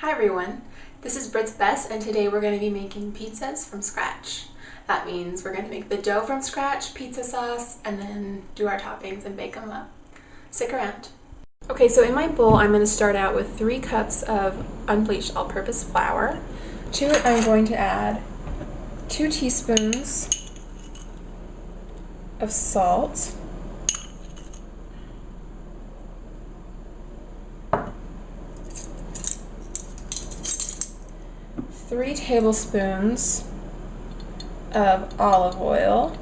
Hi everyone, this is Brit's Best and today we're going to be making pizzas from scratch. That means we're going to make the dough from scratch, pizza sauce, and then do our toppings and bake them up. Stick around. Okay, so in my bowl I'm going to start out with 3 cups of unbleached all-purpose flour. To it I'm going to add 2 teaspoons of salt, 3 tablespoons of olive oil,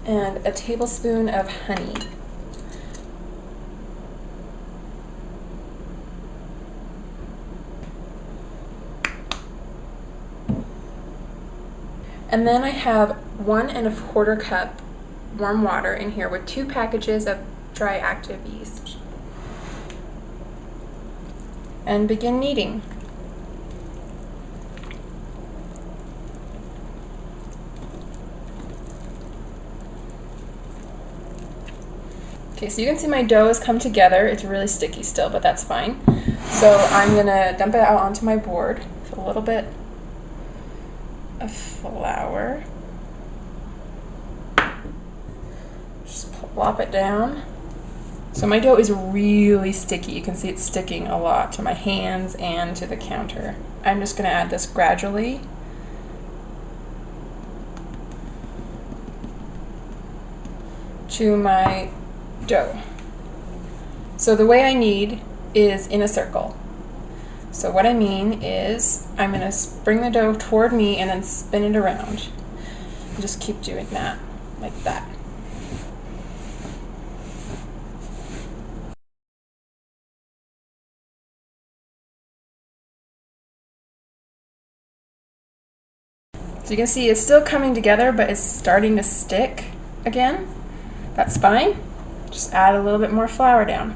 and a tablespoon of honey. And then I have 1 1/4 cup warm water in here with 2 packages of dry active yeast. And begin kneading. Okay, so you can see my dough has come together. It's really sticky still, but that's fine. So I'm gonna dump it out onto my board with a little bit of flour. Just plop it down. So my dough is really sticky. You can see it's sticking a lot to my hands and to the counter. I'm just going to add this gradually. To my dough. So the way I knead is in a circle. So what I mean is I'm going to bring the dough toward me and then spin it around. And just keep doing that, like that. So you can see it's still coming together, but it's starting to stick again. That's fine. Just add a little bit more flour down.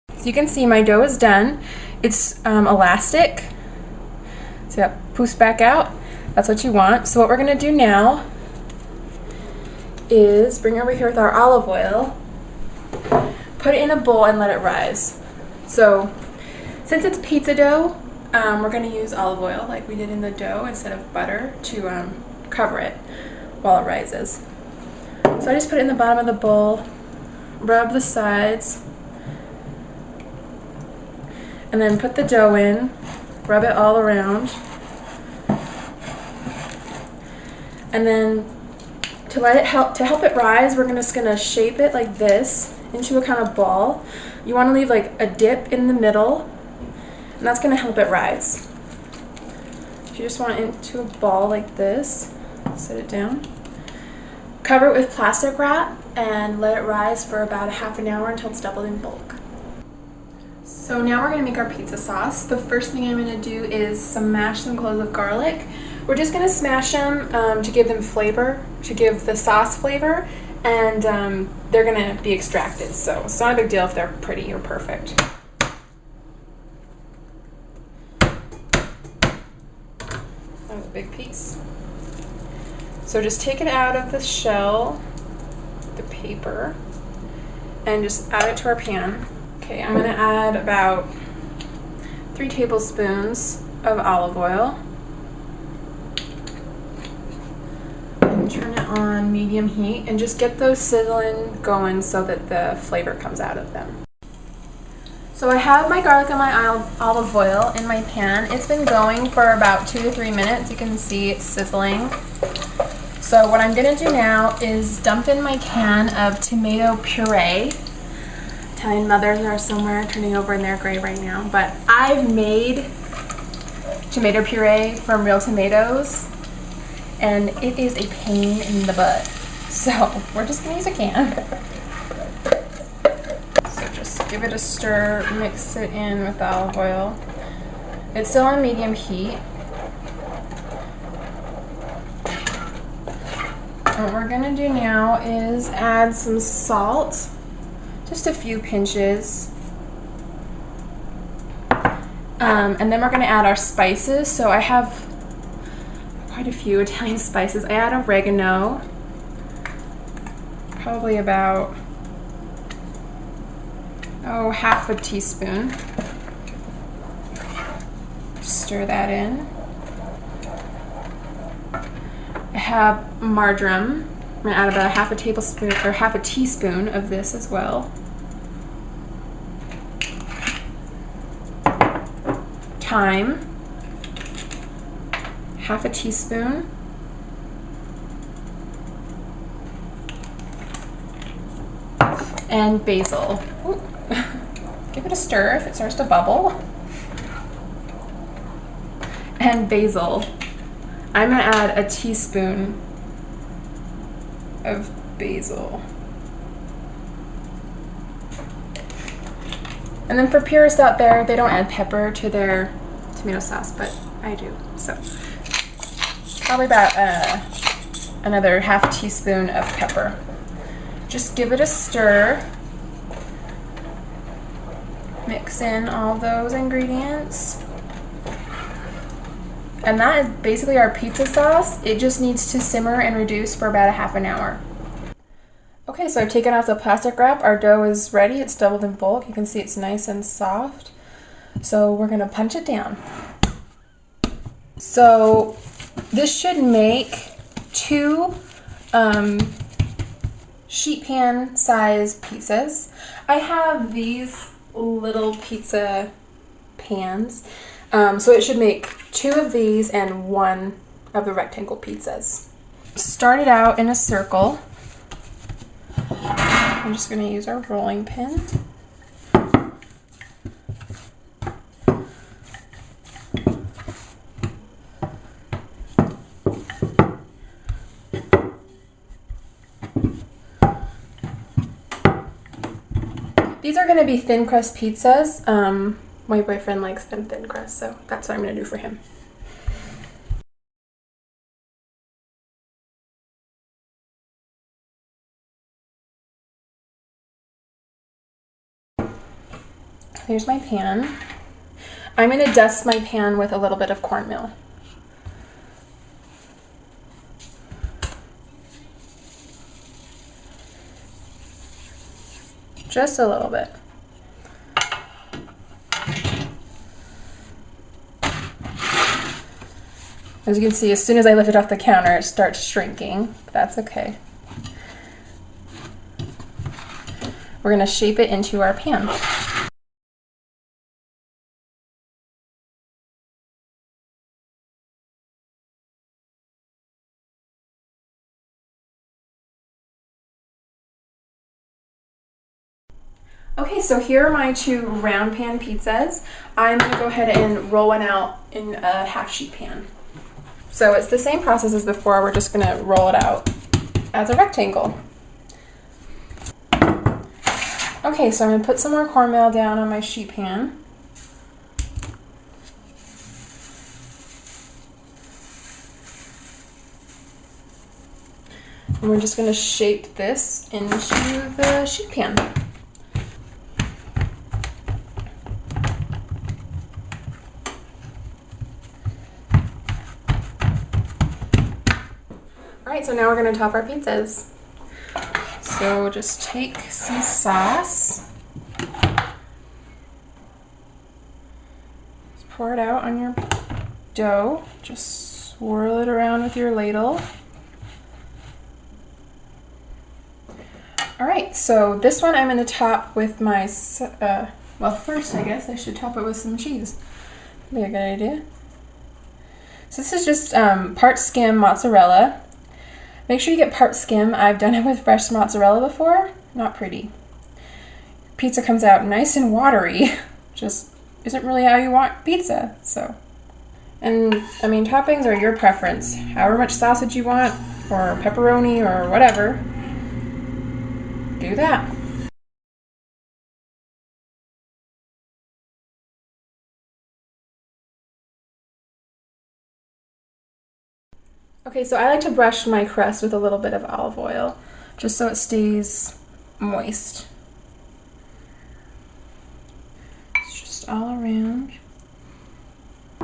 So you can see my dough is done. It's elastic, so that poofs back out. That's what you want. So what we're going to do now is bring it over here with our olive oil, put it in a bowl and let it rise. So since it's pizza dough, we're going to use olive oil like we did in the dough instead of butter to cover it while it rises. So I just put it in the bottom of the bowl, rub the sides, and then put the dough in, rub it all around, and then to help it rise, we're just gonna shape it like this into a kind of ball. You want to leave like a dip in the middle, and that's gonna help it rise. If you just want it into a ball like this, set it down, cover it with plastic wrap, and let it rise for about a half an hour until it's doubled in bulk. So now we're going to make our pizza sauce. The first thing I'm going to do is smash some cloves of garlic. We're just going to smash them to give them flavor, to give the sauce flavor, and they're going to be extracted, so it's not a big deal if they're pretty or perfect. That was a big piece. So just take it out of the shell, the paper, and just add it to our pan. Okay, I'm going to add about 3 tablespoons of olive oil. And turn it on medium heat and just get those sizzling going so that the flavor comes out of them. So I have my garlic and my olive oil in my pan. It's been going for about 2 to 3 minutes. You can see it's sizzling. So what I'm going to do now is dump in my can of tomato puree. Italian mothers are somewhere turning over in their grave right now, but I've made tomato puree from real tomatoes, and it is a pain in the butt. So we're just gonna use a can. So just give it a stir, mix it in with the olive oil. It's still on medium heat. What we're gonna do now is add some salt, just a few pinches. And then we're gonna add our spices. So I have quite a few Italian spices. I add oregano, probably about, half a teaspoon. Stir that in. I have marjoram. I'm gonna add about half a tablespoon or half a teaspoon of this as well. Thyme, half a teaspoon. And basil. Ooh. Give it a stir if it starts to bubble. And basil. I'm gonna add a teaspoon of basil. And then for purists out there, they don't add pepper to their tomato sauce, but I do. So probably about another half teaspoon of pepper. Just give it a stir. Mix in all those ingredients. And that is basically our pizza sauce. It just needs to simmer and reduce for about a half an hour. Okay, so I've taken off the plastic wrap. Our dough is ready. It's doubled in bulk. You can see it's nice and soft. So we're gonna punch it down. So this should make 2 sheet pan size pizzas. I have these little pizza pans. So it should make 2 of these and 1 of the rectangle pizzas. Start it out in a circle. I'm just going to use our rolling pin. These are going to be thin crust pizzas. My boyfriend likes them thin crust, so that's what I'm going to do for him. Here's my pan. I'm going to dust my pan with a little bit of cornmeal. Just a little bit. As you can see, as soon as I lift it off the counter, it starts shrinking. That's okay. We're going to shape it into our pan. Okay, so here are my 2 round pan pizzas. I'm going to go ahead and roll one out in a half sheet pan. So it's the same process as before. We're just going to roll it out as a rectangle. Okay, so I'm going to put some more cornmeal down on my sheet pan. And we're just going to shape this into the sheet pan. Alright, so now we're going to top our pizzas. So just take some sauce, just pour it out on your dough, just swirl it around with your ladle. Alright, so this one I'm going to top with my, well first I guess I should top it with some cheese. That'd be a good idea. So this is just part-skim mozzarella. Make sure you get part-skim. I've done it with fresh mozzarella before. Not pretty. Pizza comes out nice and watery. Just isn't really how you want pizza. So, and I mean, toppings are your preference. However much sausage you want, or pepperoni, or whatever. Do that. Okay, so I like to brush my crust with a little bit of olive oil, just so it stays moist. It's just all around.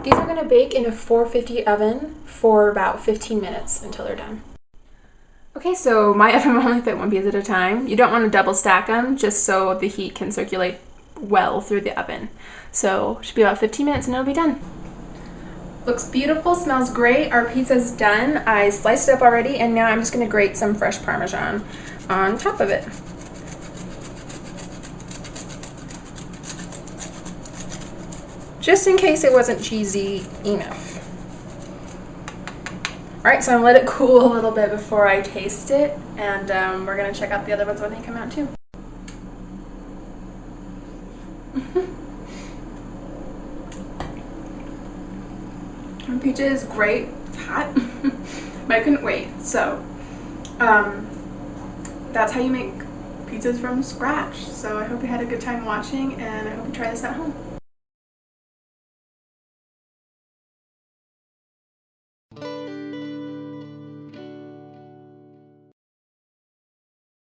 These are gonna bake in a 450 oven for about 15 minutes until they're done. Okay, so my oven will only fit one piece at a time. You don't want to double stack them, just so the heat can circulate well through the oven. So it should be about 15 minutes and it'll be done. Looks beautiful, smells great. Our pizza's done. I sliced it up already, and now I'm just gonna grate some fresh Parmesan on top of it. Just in case it wasn't cheesy enough. All right, so I'm gonna let it cool a little bit before I taste it, and we're gonna check out the other ones when they come out too. The pizza is great. It's hot, but I couldn't wait. So that's how you make pizzas from scratch. So I hope you had a good time watching, and I hope you try this at home.